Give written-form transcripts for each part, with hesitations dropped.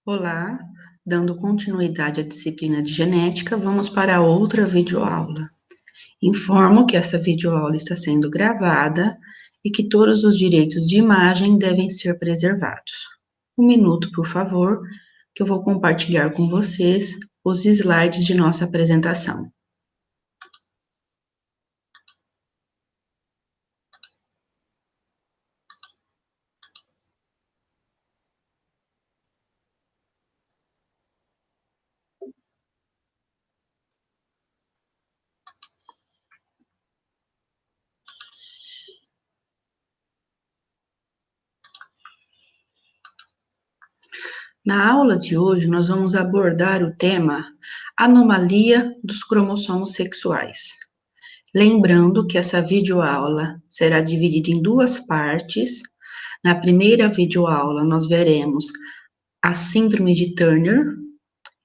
Olá, dando continuidade à disciplina de genética, vamos para outra videoaula. Informo que essa videoaula está sendo gravada e que todos os direitos de imagem devem ser preservados. Um minuto, por favor, que eu vou compartilhar com vocês os slides de nossa apresentação. Na aula de hoje, nós vamos abordar o tema anomalia dos cromossomos sexuais. Lembrando que essa videoaula será dividida em duas partes. Na primeira videoaula, nós veremos a síndrome de Turner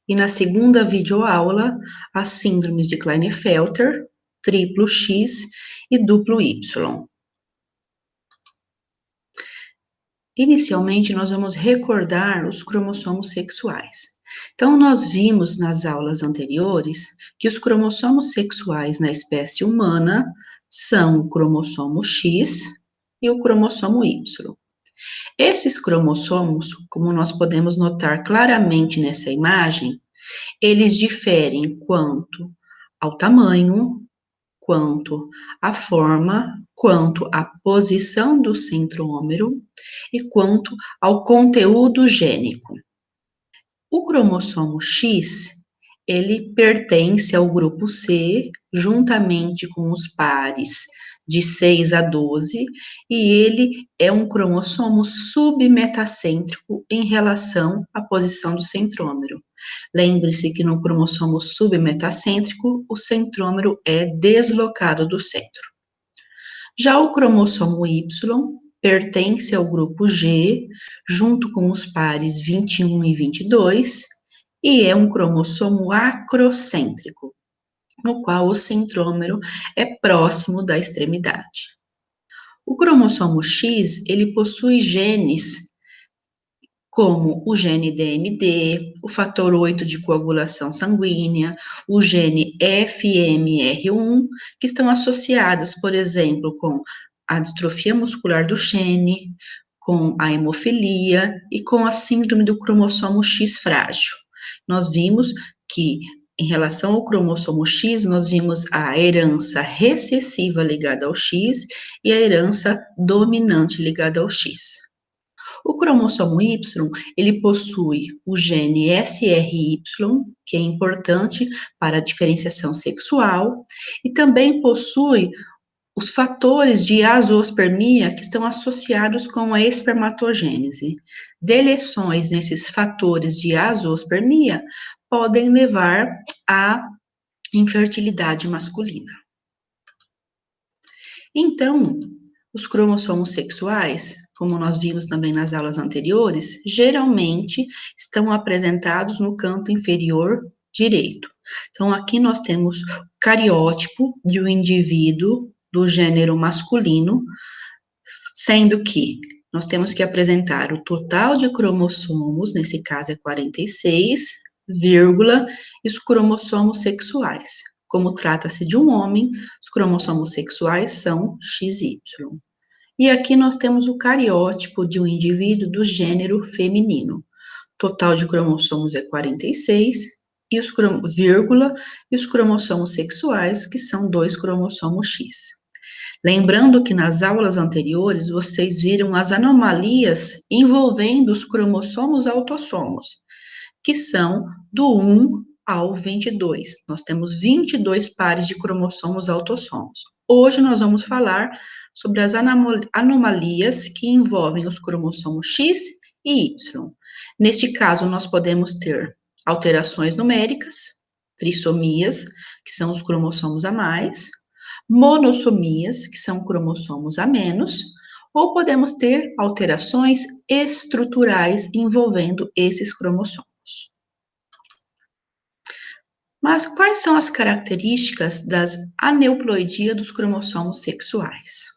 e na segunda videoaula, as síndromes de Klinefelter, triplo X e duplo Y. Inicialmente, nós vamos recordar os cromossomos sexuais. Então, nós vimos nas aulas anteriores que os cromossomos sexuais na espécie humana são o cromossomo X e o cromossomo Y. Esses cromossomos, como nós podemos notar claramente nessa imagem, eles diferem quanto ao tamanho, quanto à forma, quanto à posição do centrômero e quanto ao conteúdo gênico. O cromossomo X, ele pertence ao grupo C, juntamente com os pares de 6 a 12, e ele é um cromossomo submetacêntrico em relação à posição do centrômero. Lembre-se que no cromossomo submetacêntrico, o centrômero é deslocado do centro. Já o cromossomo Y pertence ao grupo G, junto com os pares 21 e 22, e é um cromossomo acrocêntrico, no qual o centrômero é próximo da extremidade. O cromossomo X, ele possui genes como o gene DMD, o fator 8 de coagulação sanguínea, o gene FMR1, que estão associadas, por exemplo, com a distrofia muscular do Duchenne, com a hemofilia e com a síndrome do cromossomo X frágil. Nós vimos que, em relação ao cromossomo X, nós vimos a herança recessiva ligada ao X e a herança dominante ligada ao X. O cromossomo Y, ele possui o gene SRY, que é importante para a diferenciação sexual, e também possui os fatores de azoospermia que estão associados com a espermatogênese. Deleções nesses fatores de azoospermia podem levar à infertilidade masculina. Então, os cromossomos sexuais, como nós vimos também nas aulas anteriores, geralmente estão apresentados no canto inferior direito. Então, aqui nós temos o cariótipo de um indivíduo do gênero masculino, sendo que nós temos que apresentar o total de cromossomos, nesse caso é 46, vírgula, e os cromossomos sexuais. Como trata-se de um homem, os cromossomos sexuais são XY. E aqui nós temos o cariótipo de um indivíduo do gênero feminino. Total de cromossomos é 46, e os vírgula, e os cromossomos sexuais, que são 2 cromossomos X. Lembrando que nas aulas anteriores vocês viram as anomalias envolvendo os cromossomos autossomos, que são do 1 ao 22. Nós temos 22 pares de cromossomos autossomos. Hoje nós vamos falar sobre as anomalias que envolvem os cromossomos X e Y. Neste caso, nós podemos ter alterações numéricas, trissomias, que são os cromossomos a mais, monossomias, que são cromossomos a menos, ou podemos ter alterações estruturais envolvendo esses cromossomos. Mas quais são as características das aneuploidia dos cromossomos sexuais?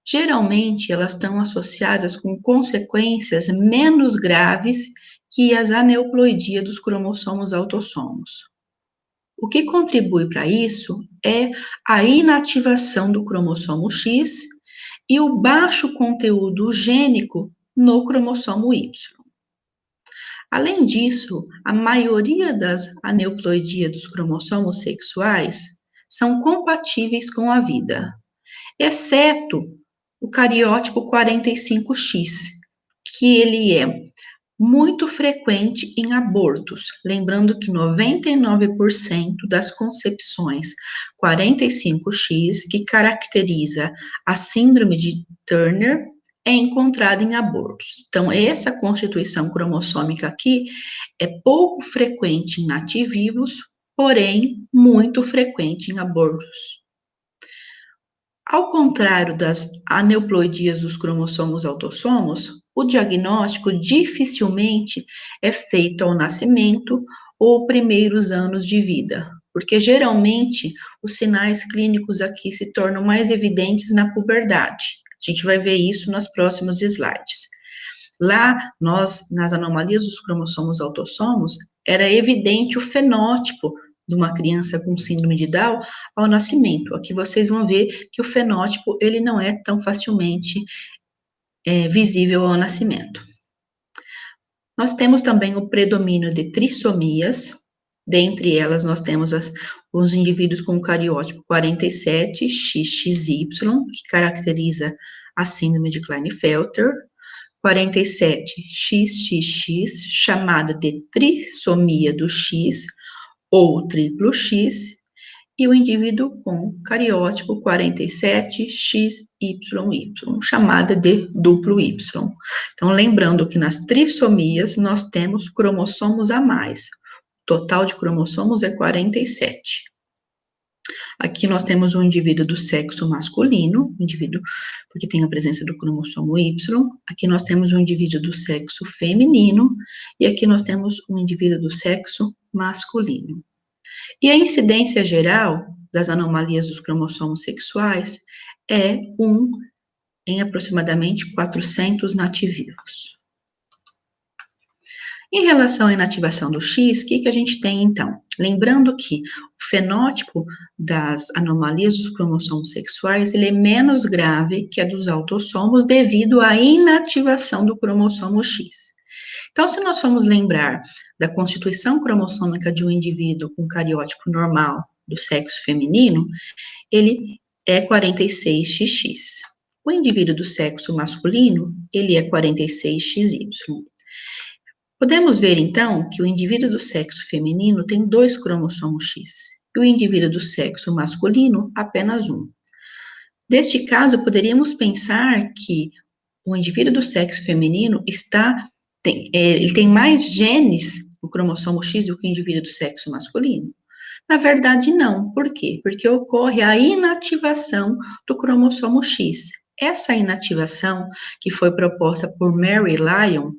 Geralmente, elas estão associadas com consequências menos graves e as aneuploidia dos cromossomos autossomos. O que contribui para isso é a inativação do cromossomo X e o baixo conteúdo gênico no cromossomo Y. Além disso, a maioria das aneuploidia dos cromossomos sexuais são compatíveis com a vida, exceto o cariótipo 45X, que ele é muito frequente em abortos, lembrando que 99% das concepções 45X, que caracteriza a síndrome de Turner, é encontrada em abortos. Então, essa constituição cromossômica aqui é pouco frequente em nativivos, porém muito frequente em abortos. Ao contrário das aneuploidias dos cromossomos autossomos, o diagnóstico dificilmente é feito ao nascimento ou primeiros anos de vida, porque geralmente os sinais clínicos aqui se tornam mais evidentes na puberdade. A gente vai ver isso nos próximos slides. Lá, nas anomalias dos cromossomos autossomos, era evidente o fenótipo de uma criança com síndrome de Down ao nascimento. Aqui vocês vão ver que o fenótipo ele não é tão facilmente visível ao nascimento. Nós temos também o predomínio de trissomias. Dentre elas, nós temos os indivíduos com o cariótipo 47XXY, que caracteriza a síndrome de Klinefelter, 47XXX, chamada de trissomia do X, ou triplo X, e o indivíduo com cariótipo 47XYY, chamada de duplo Y. Então, lembrando que nas trissomias nós temos cromossomos a mais. O total de cromossomos é 47. Aqui nós temos um indivíduo do sexo masculino, porque tem a presença do cromossomo Y. Aqui nós temos um indivíduo do sexo feminino, e aqui nós temos um indivíduo do sexo masculino. E a incidência geral das anomalias dos cromossomos sexuais é 1 em aproximadamente 400 nativivos. Em relação à inativação do X, o que a gente tem então? Lembrando que o fenótipo das anomalias dos cromossomos sexuais ele é menos grave que a dos autossomos devido à inativação do cromossomo X. Então, se nós formos lembrar da constituição cromossômica de um indivíduo com cariótipo normal do sexo feminino, ele é 46XX. O indivíduo do sexo masculino, ele é 46XY. Podemos ver, então, que o indivíduo do sexo feminino tem 2 cromossomos X, e o indivíduo do sexo masculino, apenas 1. Neste caso, poderíamos pensar que o indivíduo do sexo feminino ele tem mais genes no cromossomo X do que o indivíduo do sexo masculino. Na verdade, não. Por quê? Porque ocorre a inativação do cromossomo X. Essa inativação, que foi proposta por Mary Lyon,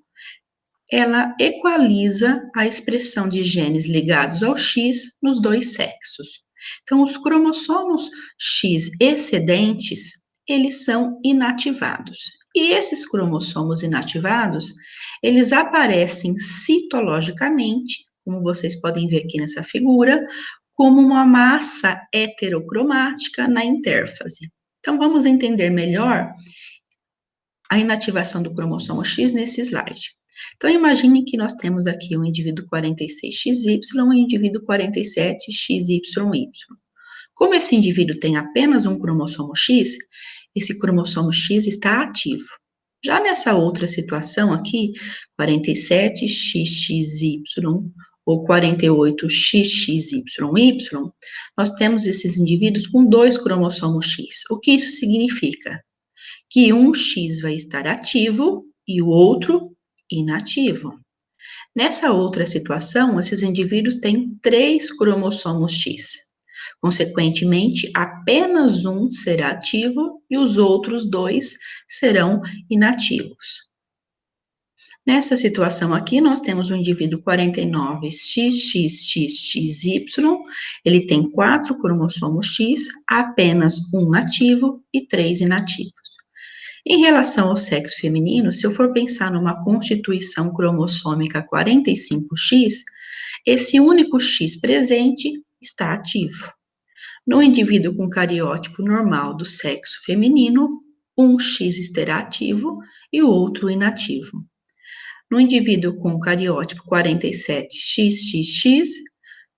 ela equaliza a expressão de genes ligados ao X nos 2 sexos. Então, os cromossomos X excedentes, eles são inativados. E esses cromossomos inativados, eles aparecem citologicamente, como vocês podem ver aqui nessa figura, como uma massa heterocromática na intérfase. Então, vamos entender melhor a inativação do cromossomo X nesse slide. Então, imagine que nós temos aqui um indivíduo 46XY e um indivíduo 47XYY. Como esse indivíduo tem apenas um cromossomo X, esse cromossomo X está ativo. Já nessa outra situação aqui, 47XXY ou 48XXYY, nós temos esses indivíduos com 2 cromossomos X. O que isso significa? Que um X vai estar ativo e o outro inativo. Nessa outra situação, esses indivíduos têm 3 cromossomos X. Consequentemente, apenas um será ativo e os outros 2 serão inativos. Nessa situação aqui, nós temos o indivíduo 49XXXY, ele tem 4 cromossomos X, apenas um ativo e 3 inativos. Em relação ao sexo feminino, se eu for pensar numa constituição cromossômica 45X, esse único X presente está ativo. No indivíduo com cariótipo normal do sexo feminino, um X estará ativo e o outro inativo. No indivíduo com cariótipo 47XXX,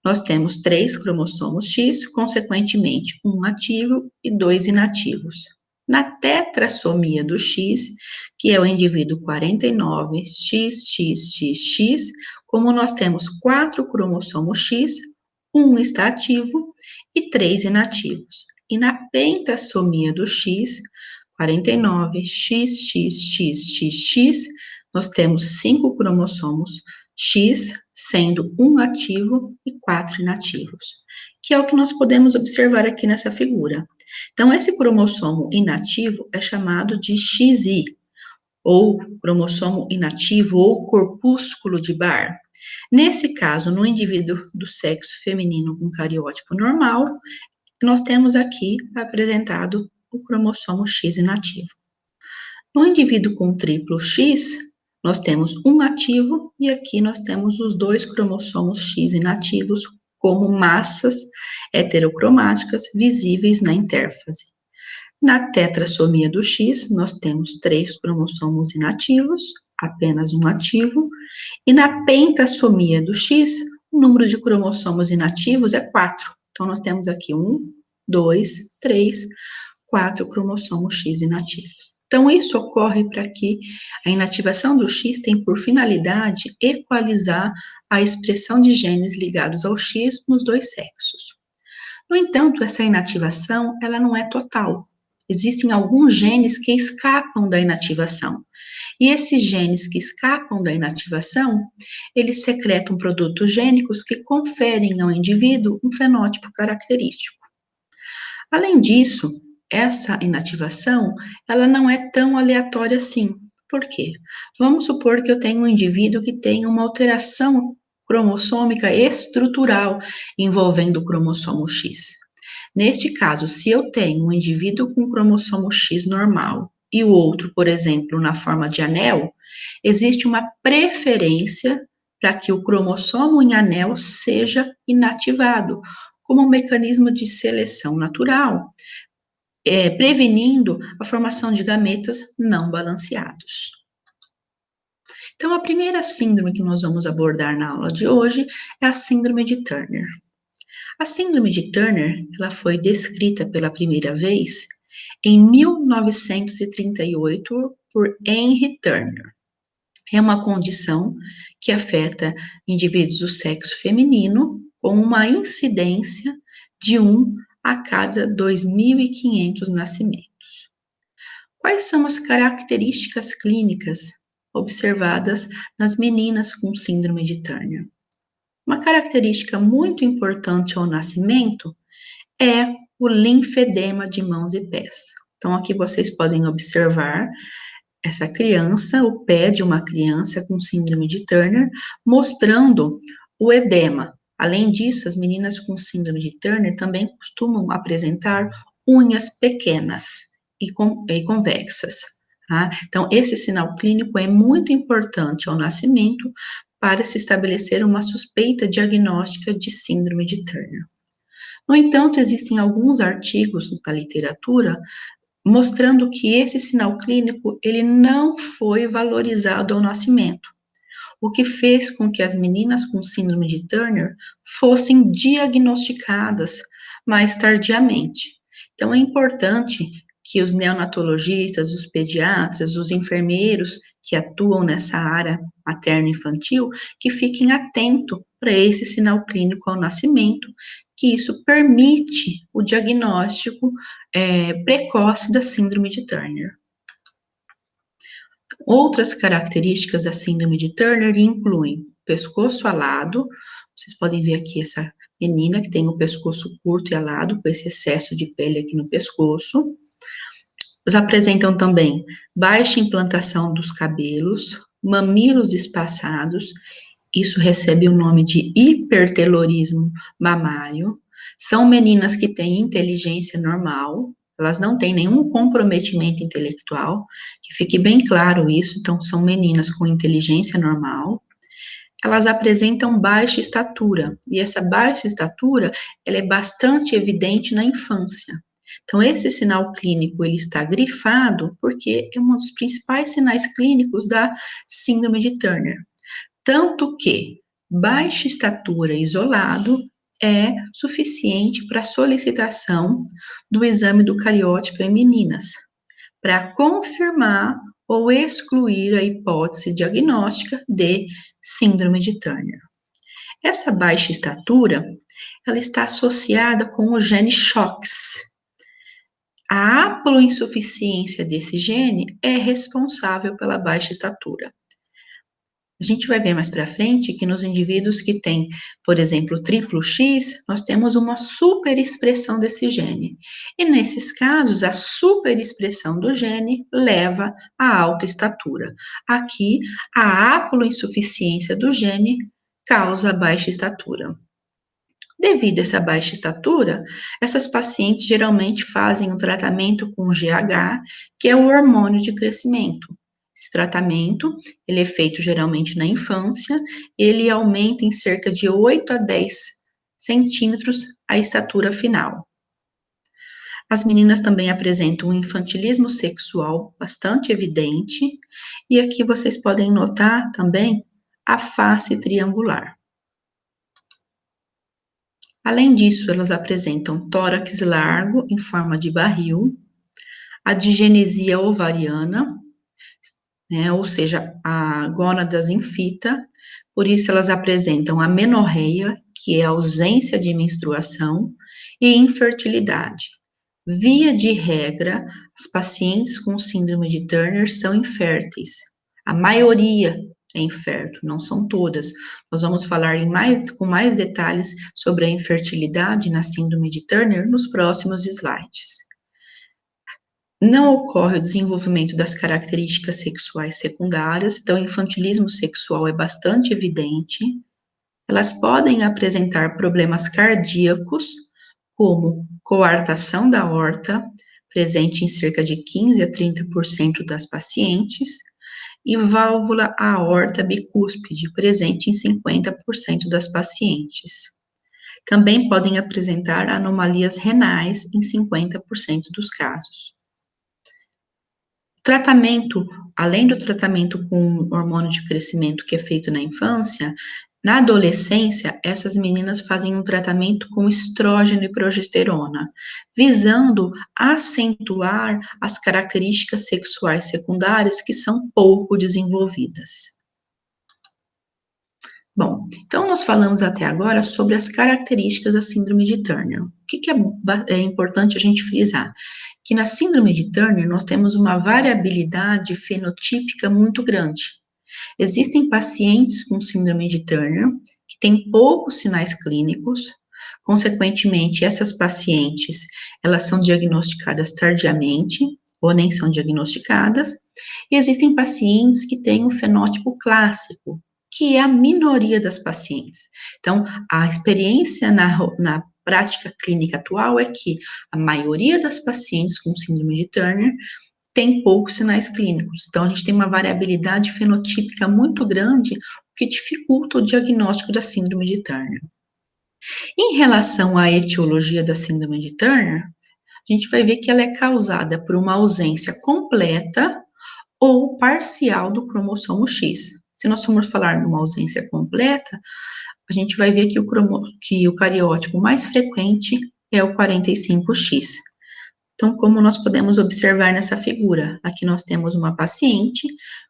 nós temos 3 cromossomos X, consequentemente, um ativo e 2 inativos. Na tetrassomia do X, que é o indivíduo 49XXXX, como nós temos 4 cromossomos X, um está ativo e 3 inativos. E na pentassomia do X, 49XXXXX, nós temos 5 cromossomos X, sendo um ativo e 4 inativos, que é o que nós podemos observar aqui nessa figura. Então, esse cromossomo inativo é chamado de XY, ou cromossomo inativo, ou corpúsculo de Barr. Nesse caso, no indivíduo do sexo feminino com cariótipo normal, nós temos aqui apresentado o cromossomo X inativo. No indivíduo com triplo X, nós temos um ativo e aqui nós temos os 2 cromossomos X inativos como massas heterocromáticas visíveis na intérfase. Na tetrassomia do X, nós temos 3 cromossomos inativos, apenas um ativo, e na pentassomia do X, o número de cromossomos inativos é 4. Então, nós temos aqui 1, 2, 3, 4 cromossomos X inativos. Então, isso ocorre para que a inativação do X tem por finalidade equalizar a expressão de genes ligados ao X nos 2 sexos. No entanto, essa inativação, ela não é total. Existem alguns genes que escapam da inativação. E esses genes que escapam da inativação, eles secretam produtos gênicos que conferem ao indivíduo um fenótipo característico. Além disso, essa inativação, ela não é tão aleatória assim. Por quê? Vamos supor que eu tenho um indivíduo que tem uma alteração cromossômica estrutural envolvendo o cromossomo X. Neste caso, se eu tenho um indivíduo com cromossomo X normal e o outro, por exemplo, na forma de anel, existe uma preferência para que o cromossomo em anel seja inativado, como um mecanismo de seleção natural, prevenindo a formação de gametas não balanceados. Então, a primeira síndrome que nós vamos abordar na aula de hoje é a síndrome de Turner. A síndrome de Turner, ela foi descrita pela primeira vez em 1938 por Henry Turner. É uma condição que afeta indivíduos do sexo feminino com uma incidência de 1 a cada 2.500 nascimentos. Quais são as características clínicas observadas nas meninas com síndrome de Turner? Uma característica muito importante ao nascimento é o linfedema de mãos e pés. Então, aqui vocês podem observar essa criança, o pé de uma criança com síndrome de Turner, mostrando o edema. Além disso, as meninas com síndrome de Turner também costumam apresentar unhas pequenas e convexas. Tá? Então, esse sinal clínico é muito importante ao nascimento para se estabelecer uma suspeita diagnóstica de síndrome de Turner. No entanto, existem alguns artigos da literatura mostrando que esse sinal clínico ele não foi valorizado ao nascimento, o que fez com que as meninas com síndrome de Turner fossem diagnosticadas mais tardiamente. Então, é importante que os neonatologistas, os pediatras, os enfermeiros que atuam nessa área materno-infantil, que fiquem atentos para esse sinal clínico ao nascimento, que isso permite o diagnóstico precoce da síndrome de Turner. Outras características da síndrome de Turner incluem pescoço alado. Vocês podem ver aqui essa menina que tem o pescoço curto e alado, com esse excesso de pele aqui no pescoço. Elas apresentam também baixa implantação dos cabelos, mamilos espaçados, isso recebe o nome de hipertelorismo mamário. São meninas que têm inteligência normal, elas não têm nenhum comprometimento intelectual, que fique bem claro isso, então são meninas com inteligência normal. Elas apresentam baixa estatura, e essa baixa estatura, ela é bastante evidente na infância. Então, esse sinal clínico, ele está grifado porque é um dos principais sinais clínicos da síndrome de Turner. Tanto que baixa estatura isolado é suficiente para solicitação do exame do cariótipo em meninas, para confirmar ou excluir a hipótese diagnóstica de síndrome de Turner. Essa baixa estatura, ela está associada com o gene CHOX. A haploinsuficiência desse gene é responsável pela baixa estatura. A gente vai ver mais para frente que nos indivíduos que têm, por exemplo, triplo X, nós temos uma superexpressão desse gene. E nesses casos, a superexpressão do gene leva à alta estatura. Aqui, a haploinsuficiência do gene causa baixa estatura. Devido a essa baixa estatura, essas pacientes geralmente fazem um tratamento com GH, que é o hormônio de crescimento. Esse tratamento, ele é feito geralmente na infância, ele aumenta em cerca de 8 a 10 centímetros a estatura final. As meninas também apresentam um infantilismo sexual bastante evidente, e aqui vocês podem notar também a face triangular. Além disso, elas apresentam tórax largo em forma de barril, a digenesia ovariana, né, ou seja, a gônadas em fita, por isso elas apresentam amenorreia, que é a ausência de menstruação, e infertilidade. Via de regra, as pacientes com síndrome de Turner são inférteis. A maioria é infértil, não são todas. Nós vamos falar com mais detalhes sobre a infertilidade na síndrome de Turner nos próximos slides. Não ocorre o desenvolvimento das características sexuais secundárias, então o infantilismo sexual é bastante evidente. Elas podem apresentar problemas cardíacos, como coartação da aorta, presente em cerca de 15 a 30% das pacientes, e válvula aorta bicúspide, presente em 50% das pacientes. Também podem apresentar anomalias renais em 50% dos casos. Tratamento, além do tratamento com hormônio de crescimento que é feito na infância, na adolescência, essas meninas fazem um tratamento com estrógeno e progesterona, visando acentuar as características sexuais secundárias que são pouco desenvolvidas. Bom, então nós falamos até agora sobre as características da síndrome de Turner. O que é importante a gente frisar? Que na síndrome de Turner nós temos uma variabilidade fenotípica muito grande. Existem pacientes com síndrome de Turner que têm poucos sinais clínicos, consequentemente, essas pacientes, elas são diagnosticadas tardiamente ou nem são diagnosticadas, e existem pacientes que têm um fenótipo clássico, que é a minoria das pacientes. Então, a experiência na prática clínica atual é que a maioria das pacientes com síndrome de Turner tem poucos sinais clínicos. Então, a gente tem uma variabilidade fenotípica muito grande, o que dificulta o diagnóstico da síndrome de Turner. Em relação à etiologia da síndrome de Turner, a gente vai ver que ela é causada por uma ausência completa ou parcial do cromossomo X. Se nós formos falar de uma ausência completa, a gente vai ver que o cariótipo mais frequente é o 45X. Então, como nós podemos observar nessa figura, aqui nós temos uma paciente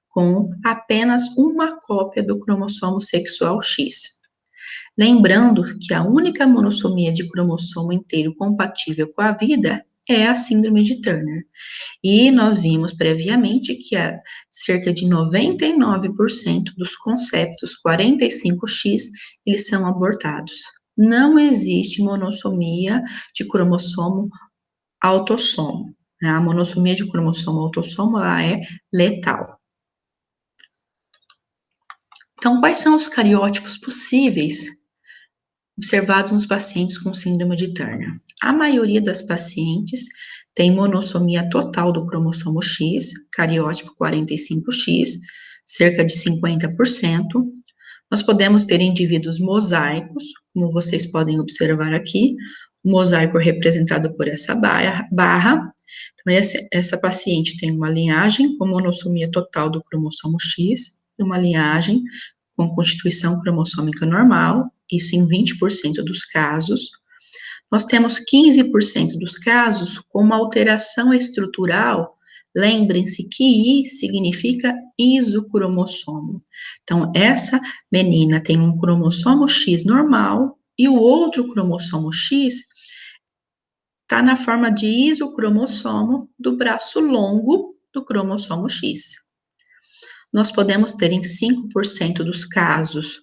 com apenas uma cópia do cromossomo sexual X. Lembrando que a única monossomia de cromossomo inteiro compatível com a vida é a síndrome de Turner. E nós vimos previamente que cerca de 99% dos conceptos 45X, eles são abortados. Não existe monossomia de cromossomo autossomo. A monossomia de cromossomo autossomo, ela é letal. Então, quais são os cariótipos possíveis observados nos pacientes com síndrome de Turner. A maioria das pacientes tem monossomia total do cromossomo X, cariótipo 45X, cerca de 50%. Nós podemos ter indivíduos mosaicos, como vocês podem observar aqui, o mosaico é representado por essa barra. Então, essa paciente tem uma linhagem com monossomia total do cromossomo X e uma linhagem com constituição cromossômica normal, isso em 20% dos casos. Nós temos 15% dos casos com uma alteração estrutural. Lembrem-se que I significa isocromossomo. Então, essa menina tem um cromossomo X normal e o outro cromossomo X está na forma de isocromossomo do braço longo do cromossomo X. Nós podemos ter em 5% dos casos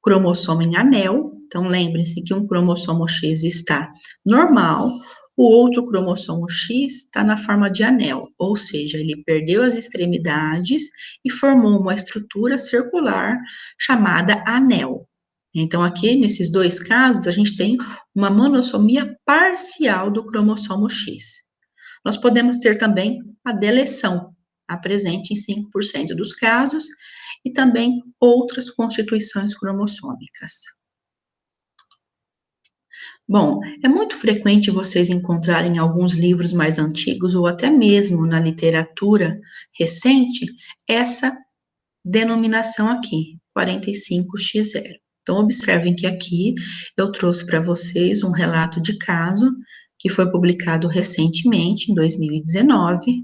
cromossomo em anel. Então, lembrem-se que um cromossomo X está normal, o outro cromossomo X está na forma de anel, ou seja, ele perdeu as extremidades e formou uma estrutura circular chamada anel. Então, aqui, nesses dois casos, a gente tem uma monossomia parcial do cromossomo X. Nós podemos ter também a deleção, presente em 5% dos casos, e também outras constituições cromossômicas. Bom, é muito frequente vocês encontrarem em alguns livros mais antigos, ou até mesmo na literatura recente, essa denominação aqui, 45X0. Então, observem que aqui eu trouxe para vocês um relato de caso que foi publicado recentemente, em 2019,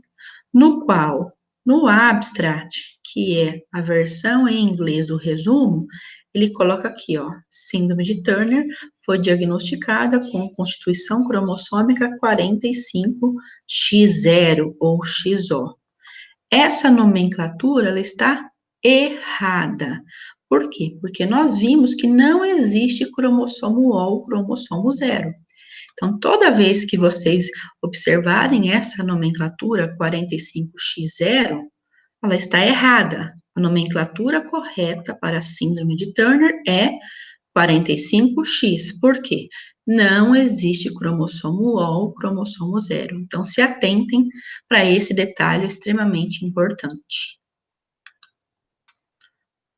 no qual, no abstract, que é a versão em inglês do resumo, ele coloca aqui, ó, síndrome de Turner foi diagnosticada com constituição cromossômica 45X0 ou XO. Essa nomenclatura, ela está errada. Por quê? Porque nós vimos que não existe cromossomo O ou cromossomo 0. Então, toda vez que vocês observarem essa nomenclatura 45X0, ela está errada. A nomenclatura correta para a síndrome de Turner é 45X. Por quê? Não existe cromossomo O ou cromossomo 0. Então, se atentem para esse detalhe extremamente importante.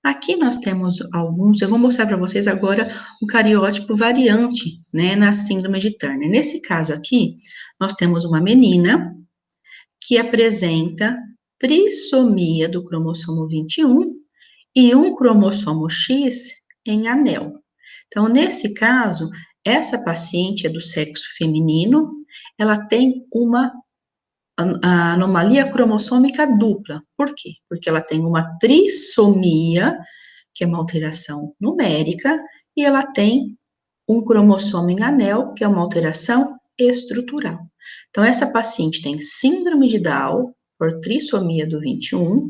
Aqui nós temos alguns, eu vou mostrar para vocês agora o cariótipo variante, né, na síndrome de Turner. Nesse caso aqui, nós temos uma menina que apresenta trissomia do cromossomo 21 e um cromossomo X em anel. Então, nesse caso, essa paciente é do sexo feminino, ela tem uma a anomalia cromossômica dupla. Por quê? Porque ela tem uma trissomia, que é uma alteração numérica, e ela tem um cromossomo em anel, que é uma alteração estrutural. Então, essa paciente tem síndrome de Down por trissomia do 21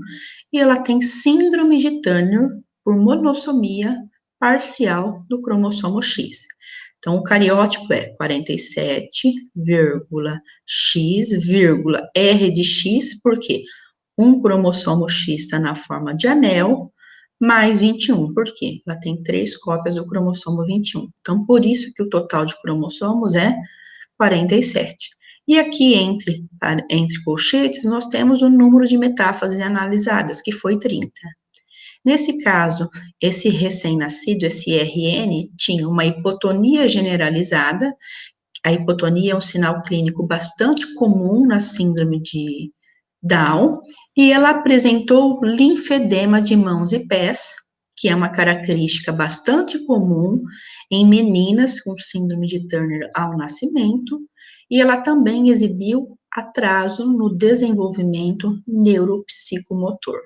e ela tem síndrome de Turner por monossomia parcial do cromossomo X. Então, o cariótipo é 47,X,R de X, porque um cromossomo X está na forma de anel, mais 21, por quê? Ela tem 3 cópias do cromossomo 21. Então, por isso que o total de cromossomos é 47. E aqui, entre colchetes, nós temos o número de metáfases analisadas, que foi 30. Nesse caso, esse recém-nascido, esse RN, tinha uma hipotonia generalizada. A hipotonia é um sinal clínico bastante comum na síndrome de Down, e ela apresentou linfedema de mãos e pés, que é uma característica bastante comum em meninas com síndrome de Turner ao nascimento, e ela também exibiu atraso no desenvolvimento neuropsicomotor.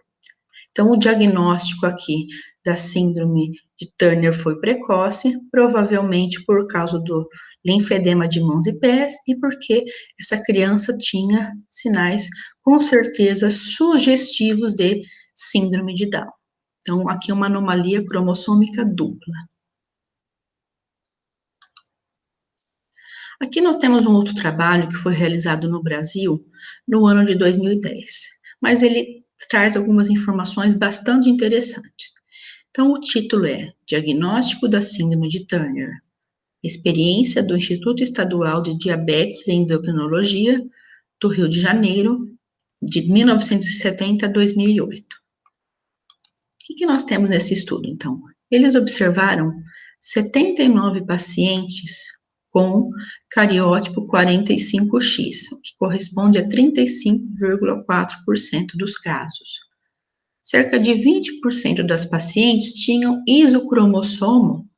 Então, o diagnóstico aqui da síndrome de Turner foi precoce, provavelmente por causa do linfedema de mãos e pés e porque essa criança tinha sinais, com certeza, sugestivos de síndrome de Down. Então, aqui uma anomalia cromossômica dupla. Aqui nós temos um outro trabalho que foi realizado no Brasil no ano de 2010, mas ele traz algumas informações bastante interessantes. Então, o título é Diagnóstico da Síndrome de Turner. experiência do Instituto Estadual de Diabetes e Endocrinologia do Rio de Janeiro, de 1970 a 2008. O que nós temos nesse estudo, então? Eles observaram 79 pacientes com cariótipo 45X, o que corresponde a 35,4% dos casos. Cerca de 20% das pacientes tinham isocromossomo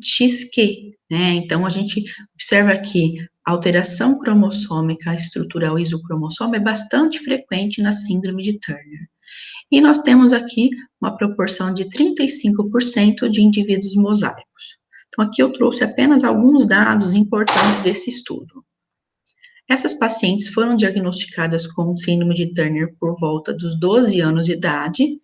XQ, né? Então, a gente observa que a alteração cromossômica estrutural isocromossomo é bastante frequente na síndrome de Turner. E nós temos aqui uma proporção de 35% de indivíduos mosaicos. Então, aqui eu trouxe apenas alguns dados importantes desse estudo. Essas pacientes foram diagnosticadas com síndrome de Turner por volta dos 12 anos de idade.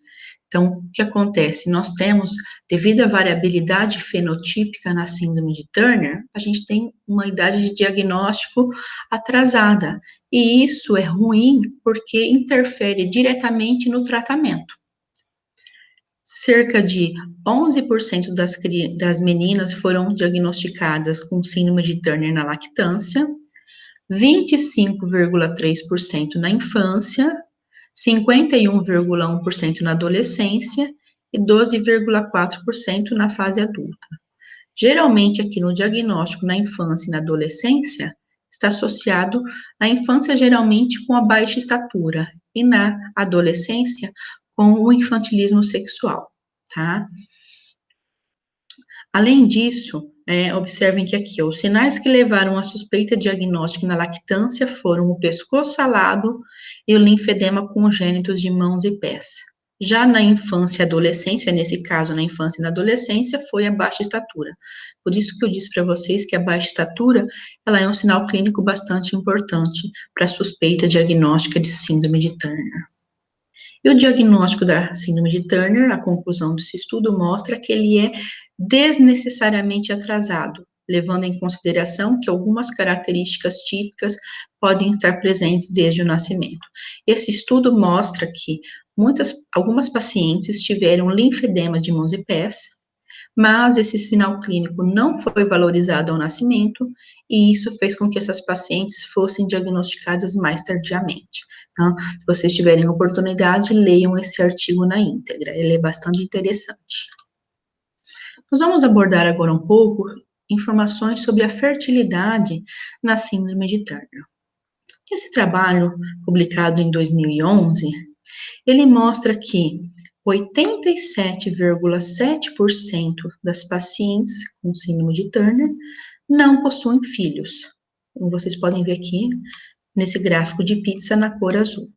Então, o que acontece? Nós temos, devido à variabilidade fenotípica na síndrome de Turner, a gente tem uma idade de diagnóstico atrasada. E isso é ruim porque interfere diretamente no tratamento. Cerca de 11% das meninas foram diagnosticadas com síndrome de Turner na lactância, 25,3% na infância, 51,1% na adolescência e 12,4% na fase adulta. Geralmente, aqui no diagnóstico na infância e na adolescência, está associado na infância geralmente com a baixa estatura e na adolescência com o infantilismo sexual, tá? Além disso, observem que aqui, os sinais que levaram à suspeita diagnóstica na lactância foram o pescoço salado e o linfedema congênito de mãos e pés. Já na infância e adolescência, nesse caso, na infância e na adolescência, foi a baixa estatura. Por isso que eu disse para vocês que a baixa estatura, ela é um sinal clínico bastante importante para a suspeita diagnóstica de síndrome de Turner. E o diagnóstico da síndrome de Turner, a conclusão desse estudo mostra que ele é desnecessariamente atrasado, levando em consideração que algumas características típicas podem estar presentes desde o nascimento. Esse estudo mostra que algumas pacientes tiveram linfedema de mãos e pés, mas esse sinal clínico não foi valorizado ao nascimento, e isso fez com que essas pacientes fossem diagnosticadas mais tardiamente. Então, se vocês tiverem oportunidade, leiam esse artigo na íntegra, ele é bastante interessante. Nós vamos abordar agora um pouco informações sobre a fertilidade na síndrome de Turner. Esse trabalho, publicado em 2011, ele mostra que 87,7% das pacientes com síndrome de Turner não possuem filhos. Como vocês podem ver aqui nesse gráfico de pizza na cor azul.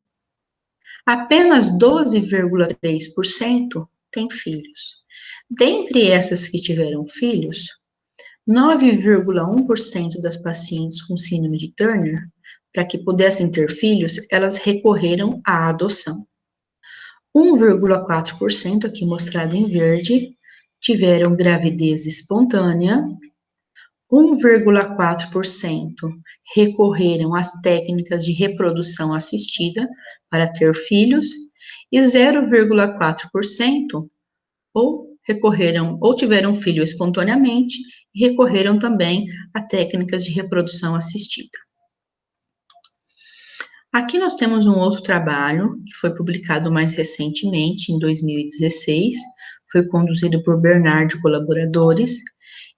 Apenas 12,3% têm filhos. Dentre essas que tiveram filhos, 9,1% das pacientes com síndrome de Turner, para que pudessem ter filhos, elas recorreram à adoção. 1,4%, aqui mostrado em verde, tiveram gravidez espontânea, 1,4% recorreram às técnicas de reprodução assistida para ter filhos, e 0,4% ou tiveram filho espontaneamente e recorreram também a técnicas de reprodução assistida. Aqui nós temos um outro trabalho, que foi publicado mais recentemente, em 2016, foi conduzido por Bernard e colaboradores,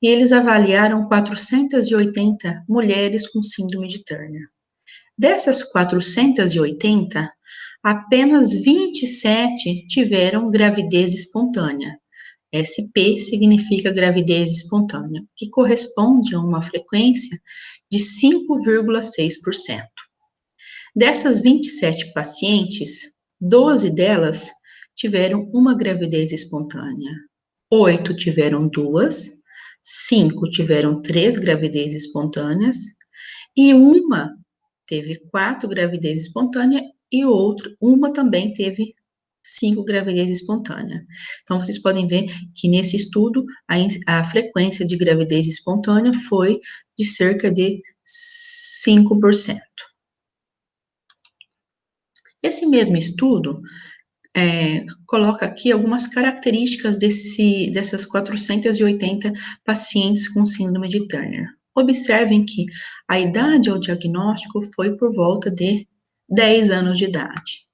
e eles avaliaram 480 mulheres com síndrome de Turner. Dessas 480, apenas 27 tiveram gravidez espontânea. SP significa gravidez espontânea, que corresponde a uma frequência de 5,6%. Dessas 27 pacientes, 12 delas tiveram uma gravidez espontânea, 8 tiveram 2, 5 tiveram 3 gravidezes espontâneas, e uma teve 4 gravidezes espontâneas, e uma também teve 5 gravidez espontânea. Então, vocês podem ver que nesse estudo, a frequência de gravidez espontânea foi de cerca de 5%. Esse mesmo estudo coloca aqui algumas características dessas 480 pacientes com síndrome de Turner. Observem que a idade ao diagnóstico foi por volta de 10 anos de idade.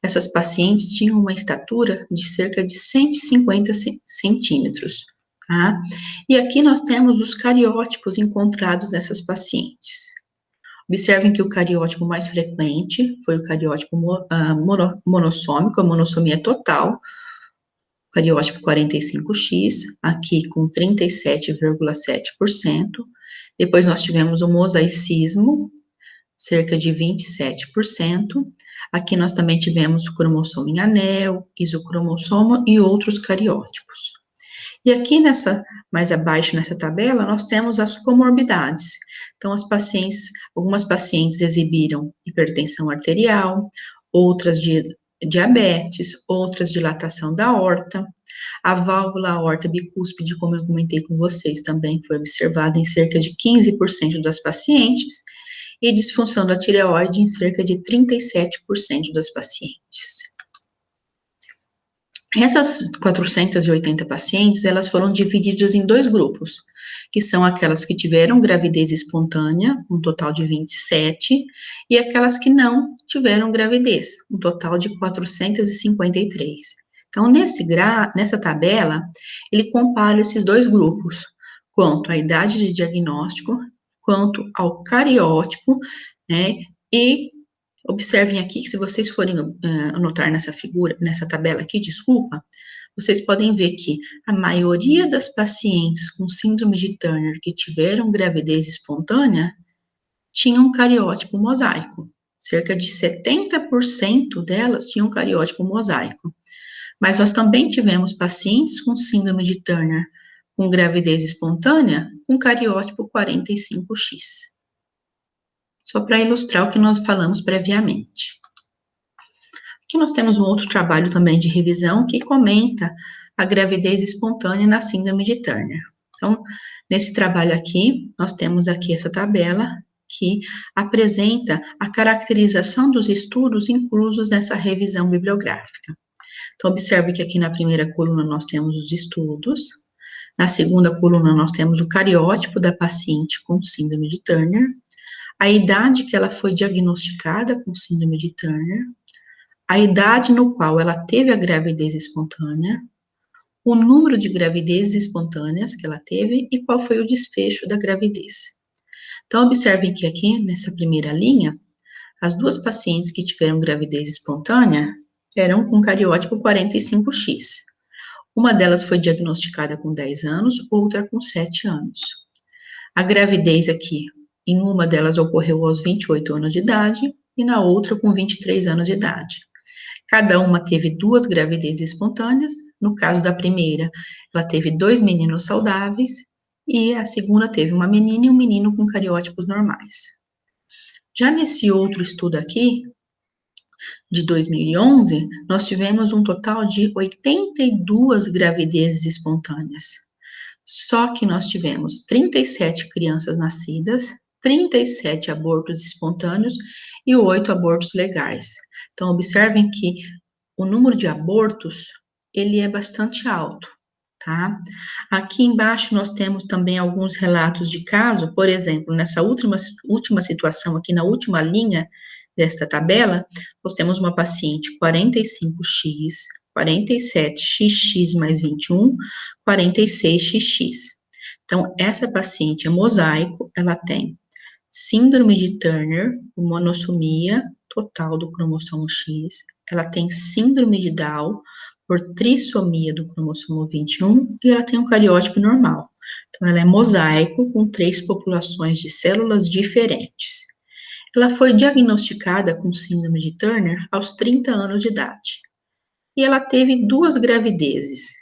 Essas pacientes tinham uma estatura de cerca de 150 centímetros, tá? E aqui nós temos os cariótipos encontrados nessas pacientes. Observem que o cariótipo mais frequente foi o cariótipo monossômico, a monossomia total, cariótipo 45X, aqui com 37,7%. Depois nós tivemos o mosaicismo, cerca de 27%. Aqui nós também tivemos o cromossomo em anel, isocromossomo e outros cariótipos. E aqui mais abaixo nessa tabela, nós temos as comorbidades. Então, algumas pacientes exibiram hipertensão arterial, outras diabetes, outras dilatação da aorta. A válvula aorta bicúspide, como eu comentei com vocês, também foi observada em cerca de 15% das pacientes, e disfunção da tireoide em cerca de 37% das pacientes. Essas 480 pacientes, elas foram divididas em 2 grupos, que são aquelas que tiveram gravidez espontânea, um total de 27, e aquelas que não tiveram gravidez, um total de 453. Então, nessa tabela, ele compara esses 2 grupos, quanto à idade de diagnóstico, quanto ao cariótipo, né, e observem aqui que se vocês forem anotar nessa tabela aqui, desculpa, vocês podem ver que a maioria das pacientes com síndrome de Turner que tiveram gravidez espontânea tinham um cariótipo mosaico. Cerca de 70% delas tinham cariótipo mosaico. Mas nós também tivemos pacientes com síndrome de Turner com gravidez espontânea com cariótipo 45X. Só para ilustrar o que nós falamos previamente. Aqui nós temos um outro trabalho também de revisão que comenta a gravidez espontânea na síndrome de Turner. Então, nesse trabalho aqui, nós temos aqui essa tabela que apresenta a caracterização dos estudos inclusos nessa revisão bibliográfica. Então, observe que aqui na primeira coluna nós temos os estudos, na segunda coluna nós temos o cariótipo da paciente com síndrome de Turner, a idade que ela foi diagnosticada com síndrome de Turner, a idade no qual ela teve a gravidez espontânea, o número de gravidezes espontâneas que ela teve e qual foi o desfecho da gravidez. Então, observem que aqui, nessa primeira linha, as 2 pacientes que tiveram gravidez espontânea eram com cariótipo 45X. Uma delas foi diagnosticada com 10 anos, outra com 7 anos. A gravidez aqui, em uma delas ocorreu aos 28 anos de idade e na outra com 23 anos de idade. Cada uma teve 2 gravidezes espontâneas. No caso da primeira, ela teve 2 meninos saudáveis e a segunda teve uma menina e um menino com cariótipos normais. Já nesse outro estudo aqui, de 2011, nós tivemos um total de 82 gravidezes espontâneas. Só que nós tivemos 37 crianças nascidas, 37 abortos espontâneos e 8 abortos legais. Então, observem que o número de abortos, ele é bastante alto, tá? Aqui embaixo nós temos também alguns relatos de caso, por exemplo, nessa última situação aqui, na última linha desta tabela, nós temos uma paciente 45X, 47XX mais 21, 46XX. Então, essa paciente é mosaico, ela tem síndrome de Turner, monossomia total do cromossomo X, ela tem síndrome de Down por trissomia do cromossomo 21 e ela tem um cariótipo normal. Então, ela é mosaico com 3 populações de células diferentes. Ela foi diagnosticada com síndrome de Turner aos 30 anos de idade. E ela teve 2 gravidezes.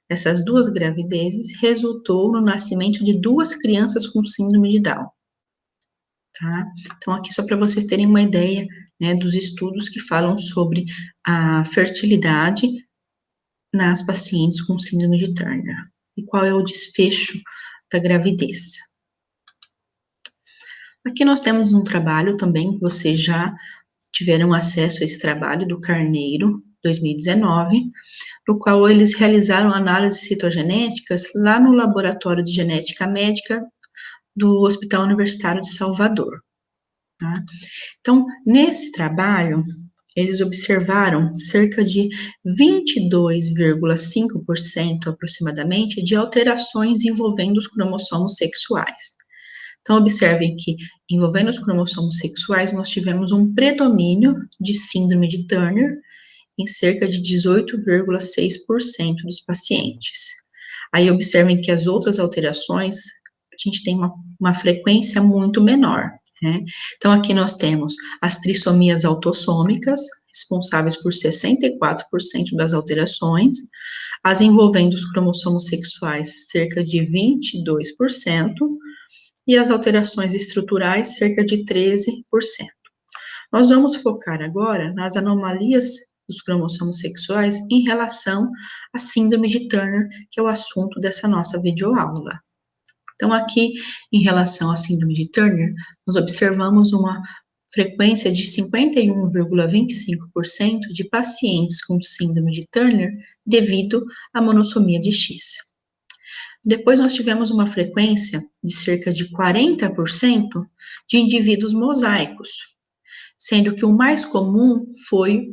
Essas 2 gravidezes resultou no nascimento de 2 crianças com síndrome de Down. Tá? Então, aqui só para vocês terem uma ideia, né, dos estudos que falam sobre a fertilidade nas pacientes com síndrome de Turner. E qual é o desfecho da gravidez. Aqui nós temos um trabalho também, que vocês já tiveram acesso a esse trabalho do Carneiro, 2019, no qual eles realizaram análises citogenéticas lá no Laboratório de Genética Médica do Hospital Universitário de Salvador. Tá? Então, nesse trabalho, eles observaram cerca de 22,5% aproximadamente de alterações envolvendo os cromossomos sexuais. Então, observem que, envolvendo os cromossomos sexuais, nós tivemos um predomínio de síndrome de Turner em cerca de 18,6% dos pacientes. Aí, observem que as outras alterações, a gente tem uma frequência muito menor, né? Então, aqui nós temos as trissomias autossômicas, responsáveis por 64% das alterações, as envolvendo os cromossomos sexuais, cerca de 22%, e as alterações estruturais, cerca de 13%. Nós vamos focar agora nas anomalias dos cromossomos sexuais em relação à síndrome de Turner, que é o assunto dessa nossa videoaula. Então, aqui, em relação à síndrome de Turner, nós observamos uma frequência de 51,25% de pacientes com síndrome de Turner devido à monossomia de X. Depois nós tivemos uma frequência de cerca de 40% de indivíduos mosaicos, sendo que o mais comum foi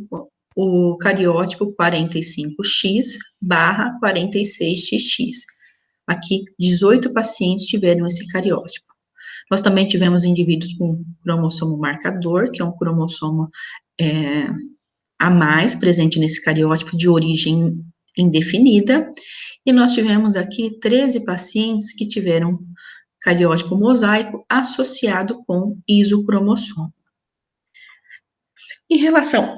o cariótipo 45X/46XX. Aqui, 18 pacientes tiveram esse cariótipo. Nós também tivemos indivíduos com cromossomo marcador, que é um cromossomo a mais presente nesse cariótipo de origem indefinida, e nós tivemos aqui 13 pacientes que tiveram cariótipo mosaico associado com isocromossomo. Em relação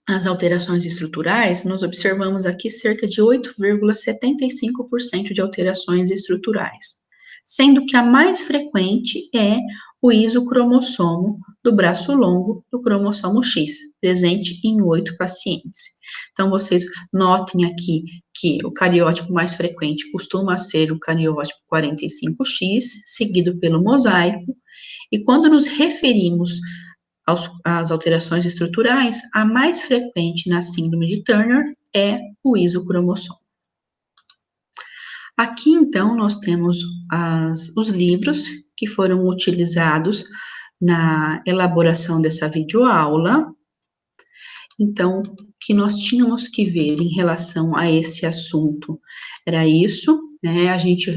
às alterações estruturais, nós observamos aqui cerca de 8,75% de alterações estruturais, sendo que a mais frequente é o isocromossomo do braço longo do cromossomo X, presente em 8 pacientes. Então, vocês notem aqui que o cariótipo mais frequente costuma ser o cariótipo 45X, seguido pelo mosaico, e quando nos referimos às alterações estruturais, a mais frequente na síndrome de Turner é o isocromossomo. Aqui, então, nós temos os livros que foram utilizados na elaboração dessa videoaula. Então, o que nós tínhamos que ver em relação a esse assunto era isso, né? A gente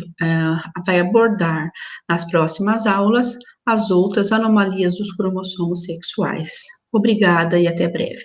vai abordar nas próximas aulas as outras anomalias dos cromossomos sexuais. Obrigada e até breve.